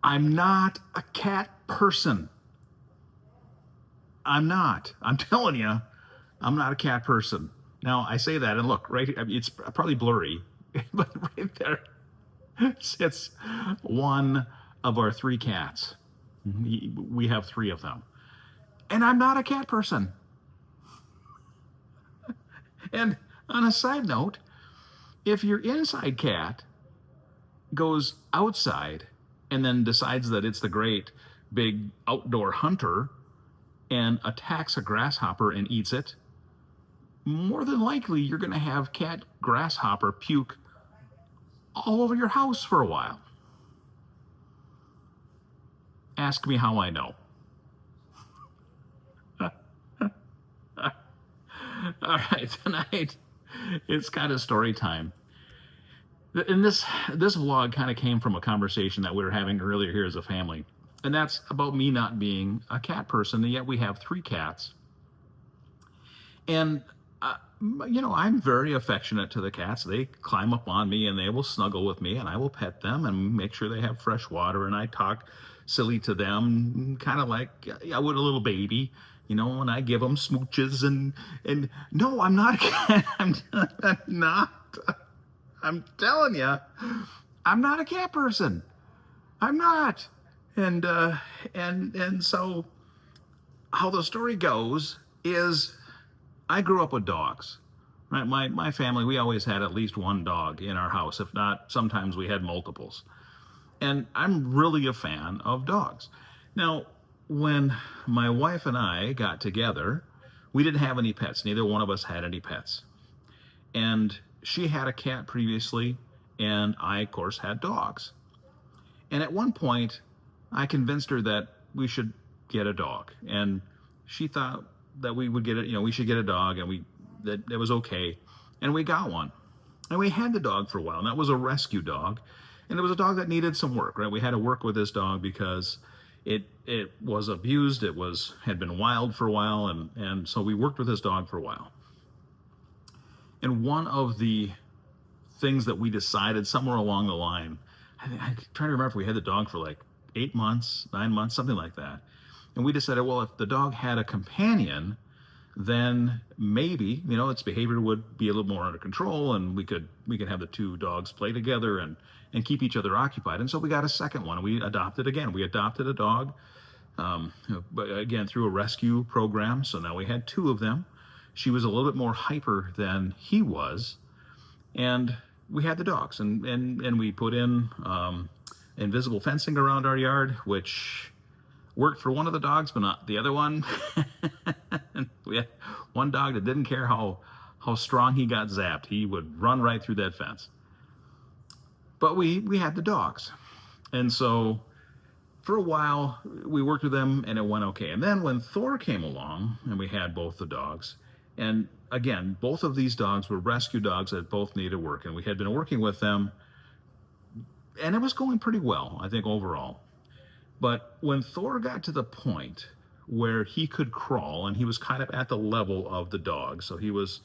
I'm not a cat person. I'm not. I'm telling you, I'm not a cat person. Now I say that, and look, right here, I mean, it's probably blurry, but right there sits one of our three cats. We have three of them, and I'm not a cat person. And on a side note, if your inside cat goes outside and then decides that it's the great big outdoor hunter and attacks a grasshopper and eats it, more than likely you're going to have cat grasshopper puke all over your house for a while. Ask me how I know. All right, tonight it's kind of story time. And this vlog kind of came from a conversation that we were having earlier here as a family, and that's about me not being a cat person, and yet we have three cats. And I'm very affectionate to the cats. They climb up on me and they will snuggle with me, and I will pet them and make sure they have fresh water, and I talk silly to them, kind of like I would a little baby, and I give them smooches and no, I'm not a cat. I'm not. I'm telling you, I'm not a cat person. I'm not. And so how the story goes is I grew up with dogs. Right? My family, we always had at least one dog in our house. If not, sometimes we had multiples. And I'm really a fan of dogs. Now, when my wife and I got together, we didn't have any pets. Neither one of us had any pets. And she had a cat previously, and I, of course, had dogs. And at one point, I convinced her that we should get a dog. And she thought that we would get it, we should get a dog, and that it was okay. And we got one. And we had the dog for a while. And that was a rescue dog. And it was a dog that needed some work, right? We had to work with this dog because it was abused. It had been wild for a while. And so we worked with this dog for a while. And one of the things that we decided somewhere along the line, I'm trying to remember if we had the dog for like 8 months, 9 months, something like that. And we decided, well, if the dog had a companion, then maybe, its behavior would be a little more under control, and we could have the two dogs play together and keep each other occupied. And so we got a second one, and we adopted again. We adopted a dog, but again, through a rescue program. So now we had two of them. She was a little bit more hyper than he was, and we had the dogs, and we put in invisible fencing around our yard, which worked for one of the dogs, but not the other one. We had one dog that didn't care how strong he got zapped. He would run right through that fence. But we had the dogs, and so for a while we worked with them, and it went okay. And then when Thor came along, and we had both the dogs. And again, both of these dogs were rescue dogs that both needed work, and we had been working with them, and it was going pretty well, I think, overall. But when Thor got to the point where he could crawl, and he was kind of at the level of the dog, so he was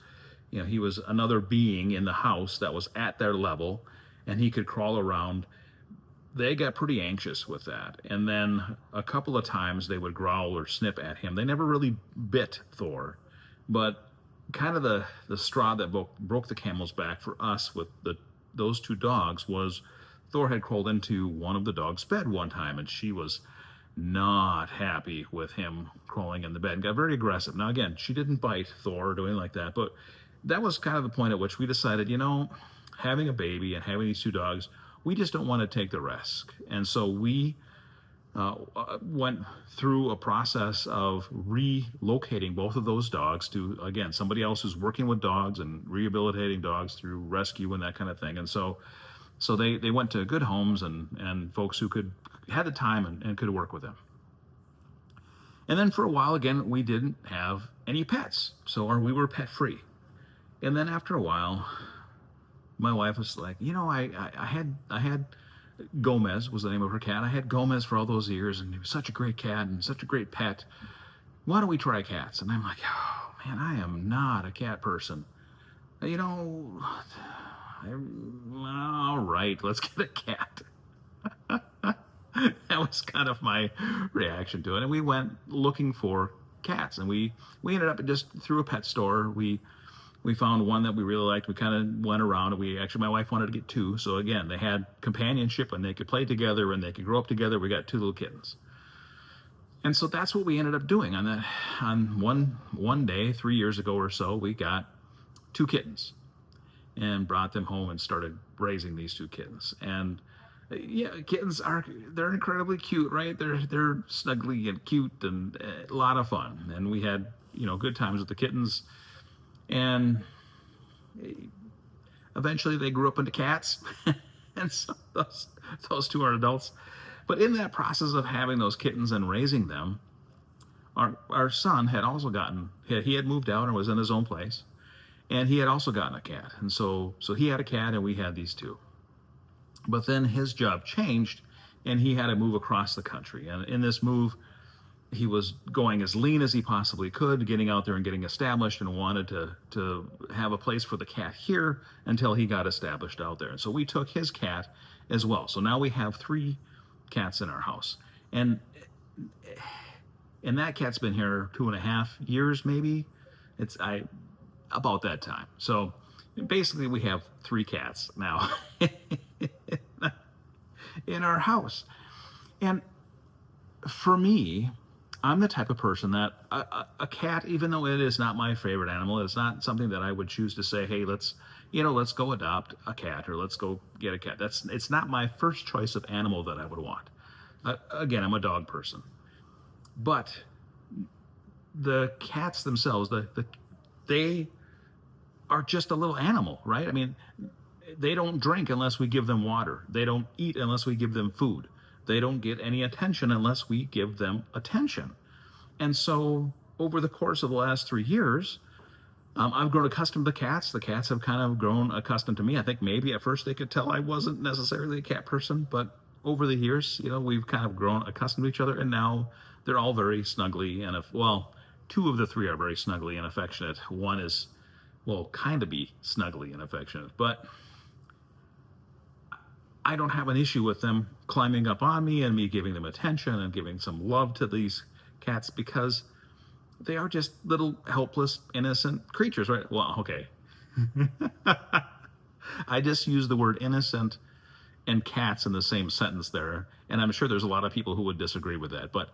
another being in the house that was at their level, and he could crawl around, they got pretty anxious with that. And then a couple of times they would growl or snip at him. They never really bit Thor. But kind of the straw that broke the camel's back for us with those two dogs was Thor had crawled into one of the dogs' bed one time, and she was not happy with him crawling in the bed and got very aggressive. Now, again, she didn't bite Thor or do anything like that, but that was kind of the point at which we decided, having a baby and having these two dogs, we just don't want to take the risk. And so we went through a process of relocating both of those dogs to, again, somebody else who's working with dogs and rehabilitating dogs through rescue and that kind of thing. And so they went to good homes and folks who had the time and could work with them. And then for a while, again, we didn't have any pets, we were pet free. And then after a while, my wife was like, I had Gomez was the name of her cat. I had Gomez for all those years, and he was such a great cat and such a great pet. Why don't we try cats? And I'm like, oh man, I am not a cat person. All right, let's get a cat. That was kind of my reaction to it. And we went looking for cats, and we ended up just through a pet store. We found one that we really liked. We kind of went around, and we actually, my wife wanted to get two. So again, they had companionship and they could play together and they could grow up together. We got two little kittens. And so that's what we ended up doing on one day 3 years ago or so. We got two kittens and brought them home and started raising these two kittens. And yeah, kittens they're incredibly cute, right? They're snuggly and cute and a lot of fun. And we had, good times with the kittens. And eventually they grew up into cats. And so those two are adults. But in that process of having those kittens and raising them, our son had also he had moved out and was in his own place, and he had also gotten a cat. And so he had a cat and we had these two. But then his job changed and he had to move across the country. And in this move, he was going as lean as he possibly could, getting out there and getting established, and wanted to have a place for the cat here until he got established out there. And so we took his cat as well. So now we have 3 cats in our house. And that cat's been here 2.5 years, maybe. It's about that time. So basically we have 3 cats now in our house. And for me, I'm the type of person that a cat, even though it is not my favorite animal, it's not something that I would choose to say, hey, let's go adopt a cat or let's go get a cat. It's not my first choice of animal that I would want. Again, I'm a dog person. But the cats themselves, they are just a little animal, right? I mean, they don't drink unless we give them water. They don't eat unless we give them food. They don't get any attention unless we give them attention. And so over the course of the last 3 years, I've grown accustomed to cats. The cats have kind of grown accustomed to me. I think maybe at first they could tell I wasn't necessarily a cat person, but over the years, we've kind of grown accustomed to each other, and now they're all very snuggly. And 2 of the 3 are very snuggly and affectionate. One will kind of be snuggly and affectionate, but I don't have an issue with them climbing up on me and me giving them attention and giving some love to these cats, because they are just little helpless, innocent creatures, right? Well, okay. I just used the word innocent and cats in the same sentence there, and I'm sure there's a lot of people who would disagree with that. But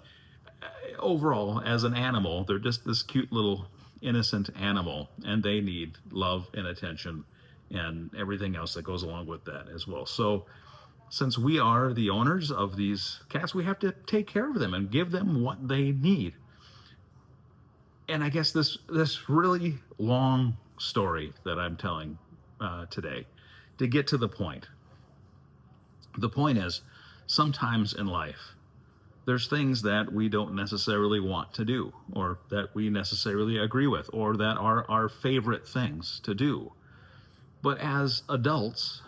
overall, as an animal, they're just this cute little innocent animal, and they need love and attention and everything else that goes along with that as well. So since we are the owners of these cats, we have to take care of them and give them what they need. And I guess this really long story that I'm telling today, to get to the point. The point is, sometimes in life, there's things that we don't necessarily want to do, or that we necessarily agree with, or that are our favorite things to do. But as adults,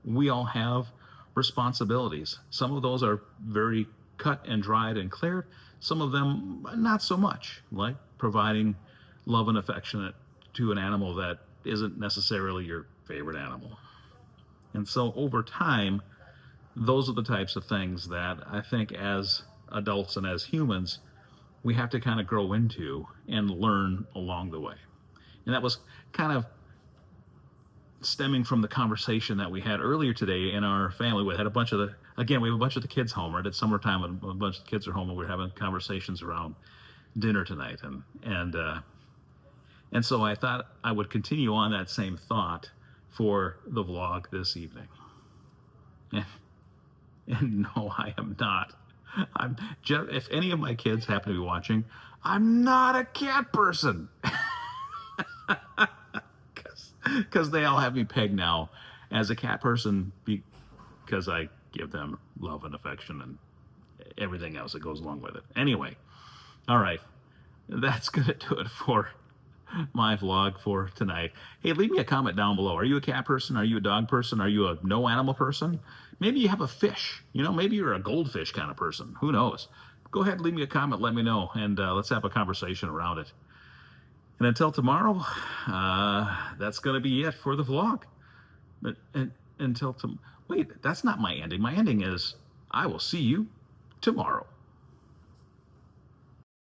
we all have responsibilities. Some of those are very cut and dried and clear. Some of them not so much, like providing love and affection to an animal that isn't necessarily your favorite animal. And so over time, those are the types of things that I think as adults and as humans, we have to kind of grow into and learn along the way. And that was kind of stemming from the conversation that we had earlier today in our family. We had we have a bunch of the kids home, right? It's summertime and a bunch of the kids are home, and we're having conversations around dinner tonight. And so I thought I would continue on that same thought for the vlog this evening. And no, I am not. If any of my kids happen to be watching, I'm not a cat person. Because they all have me pegged now as a cat person, because I give them love and affection and everything else that goes along with it. Anyway, all right, that's going to do it for my vlog for tonight. Hey, leave me a comment down below. Are you a cat person? Are you a dog person? Are you a no animal person? Maybe you have a fish. Maybe you're a goldfish kind of person. Who knows? Go ahead and leave me a comment. Let me know, and let's have a conversation around it. And until tomorrow, that's going to be it for the vlog. Wait, that's not my ending. My ending is, I will see you tomorrow.